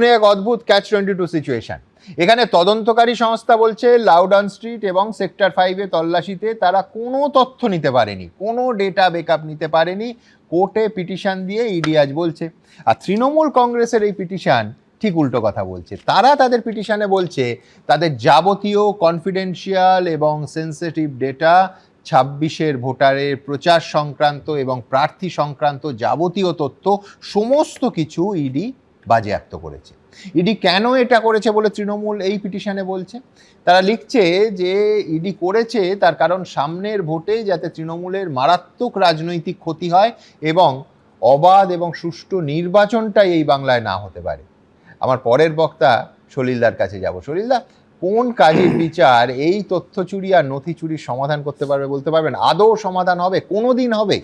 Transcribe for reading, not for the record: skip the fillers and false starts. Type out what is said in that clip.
এক অদ্ভুত ক্যাচ-22 সিচুয়েশন। এখানে তদন্তকারী সংস্থা বলছে লাউডন স্ট্রিট এবং সেক্টর 5-এ তল্লাশিতে তারা কোনো তথ্য নিতে পারেনি, কোনো ডেটা ব্যাকআপ নিতে পারেনি। কোর্টে পিটিশন দিয়ে ইডি আজ বলছে। আর তৃণমূল কংগ্রেসের এই পিটিশন ঠিক উল্টো কথা বলছে। তারা তাদের পিটিশনে বলছে তাদের যাবতীয় কনফিডেন্সিয়াল এবং সেন্সিটিভ ডেটা 26-এর ভোটারের প্রচার সংক্রান্ত এবং প্রার্থী সংক্রান্ত যাবতীয় তথ্য সমস্ত কিছু ইডি বাজেয়াপ্ত করেছে। ইডি কেন এটা করেছে বলে তৃণমূল এই পিটিশনে বলছে? তারা লিখছে যে ইডি করেছে তার কারণ সামনের ভোটে যাতে তৃণমূলের মারাত্মক রাজনৈতিক ক্ষতি হয় এবং অবাধ এবং সুষ্ঠু নির্বাচনটাই এই বাংলায় না হতে পারে। আমার পরের বক্তা সলিলদার কাছে যাব। সলিলদা, কোন কাজের বিচার এই তথ্য চুরি আর নথি চুরির সমাধান করতে পারবে বলতে পারবেন? আদৌ সমাধান হবে? কোনোদিন হবে?